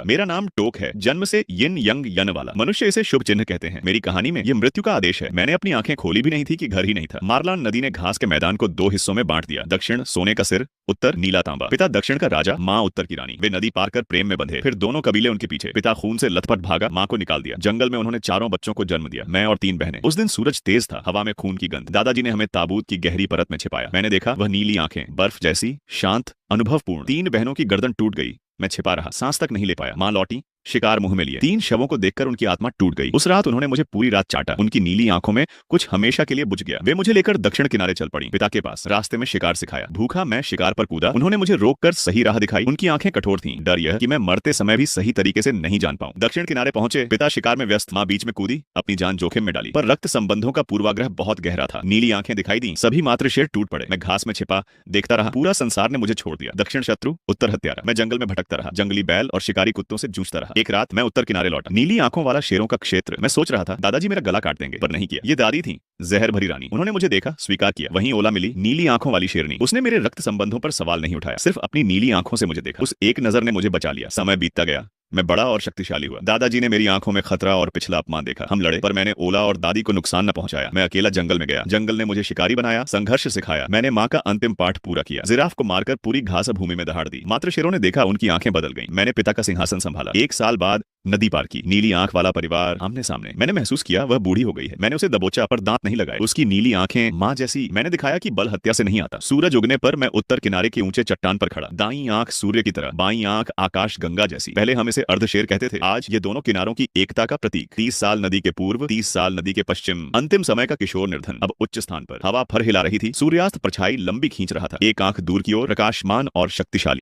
का। मेरा नाम टोक है, जन्म से यिन यंग यन वाला। मनुष्य इसे शुभ चिन्ह कहते हैं। मेरी कहानी में ये मृत्यु का आदेश है। मैंने अपनी आंखें खोली भी नहीं थी कि घर ही नहीं था। मारलान नदी ने घास के मैदान को दो हिस्सों में बांट दिया। दक्षिण सोने का सिर, उत्तर नीला तांबा। पिता दक्षिण का राजा, माँ उत्तर की रानी। वे नदी पार कर प्रेम में बंधे। फिर दोनों कबीले उनके पीछे। पिता खून से लथपथ भागा, माँ को निकाल दिया। जंगल में उन्होंने चारों बच्चों को जन्म दिया, मैं और 3 बहनें। उस दिन सूरज तेज था, हवा में खून की गंध। दादाजी ने हमें ताबूत की गहरी परत में छिपाया। मैंने देखा वह नीली आंखें, बर्फ जैसी, शांत, अनुभवपूर्ण। 3 बहनों की गर्दन टूट गई। मैं छिपा रहा, सांस तक नहीं ले पाया। माँ लौटी, शिकार मुंह में लिए। 3 शवों को देखकर उनकी आत्मा टूट गई। उस रात उन्होंने मुझे पूरी रात चाटा। उनकी नीली आंखों में कुछ हमेशा के लिए बुझ गया। वे मुझे लेकर दक्षिण किनारे चल पड़ी, पिता के पास। रास्ते में शिकार सिखाया। भूखा मैं शिकार पर कूदा। उन्होंने मुझे रोककर सही राह दिखाई। उनकी आंखें कठोर थीं, डर यह कि मैं मरते समय भी सही तरीके से नहीं जान पाऊं। दक्षिण किनारे पहुंचे, पिता शिकार में व्यस्त, माँ बीच में कूदी, अपनी जान जोखिम में डाली। पर रक्त संबंधों का पूर्वाग्रह बहुत गहरा था। नीली आंखें दिखाई दी, सभी मातृशेर टूट पड़े। मैं घास में छिपा देखता रहा। पूरा संसार ने मुझे छोड़ दिया। दक्षिण शत्रु, उत्तर हत्यारा। मैं जंगल में भटकता रहा, जंगली बैल और शिकारी कुत्तों से जूझता रहा। एक रात मैं उत्तर किनारे लौटा, नीली आंखों वाला शेरों का क्षेत्र। मैं सोच रहा था दादाजी मेरा गला काट देंगे, पर नहीं किया। ये दादी थी, जहर भरी रानी। उन्होंने मुझे देखा, स्वीकार किया। वहीं ओला मिली, नीली आंखों वाली शेरनी। उसने मेरे रक्त संबंधों पर सवाल नहीं उठाया, सिर्फ अपनी नीली आंखों से मुझे देखा। उस एक नजर ने मुझे बचा लिया। समय बीतता गया, मैं बड़ा और शक्तिशाली हुआ। दादाजी ने मेरी आंखों में खतरा और पिछला अपमान देखा। हम लड़े, पर मैंने ओला और दादी को नुकसान न पहुंचाया। मैं अकेला जंगल में गया। जंगल ने मुझे शिकारी बनाया, संघर्ष सिखाया। मैंने माँ का अंतिम पाठ पूरा किया। जिराफ को मारकर पूरी घास भूमि में दहाड़ दी। मात्र शेरों ने देखा, उनकी आंखें बदल गईं। मैंने पिता का सिंहासन संभाला। 1 साल बाद नदी पार की, नीली आंख वाला परिवार आमने सामने। मैंने महसूस किया वह बूढ़ी हो गई है। मैंने उसे दबोचा, पर दांत नहीं लगाए। उसकी नीली आंखें माँ जैसी। मैंने दिखाया कि बल हत्या से नहीं आता। सूरज उगने पर मैं उत्तर किनारे के ऊंचे चट्टान पर खड़ा। दाईं आंख सूर्य की तरह, बाईं आंख आकाश गंगा जैसी। पहले हम इसे अर्धशेर कहते थे, आज ये दोनों किनारों की एकता का प्रतीक। 30 साल नदी के पूर्व, 30 साल नदी के पश्चिम। अंतिम समय का किशोर निर्धन, अब उच्च स्थान पर। हवा फर हिला रही थी, सूर्यास्त परछाई लंबी खींच रहा था। एक आंख दूर की ओर, प्रकाशमान और शक्तिशाली।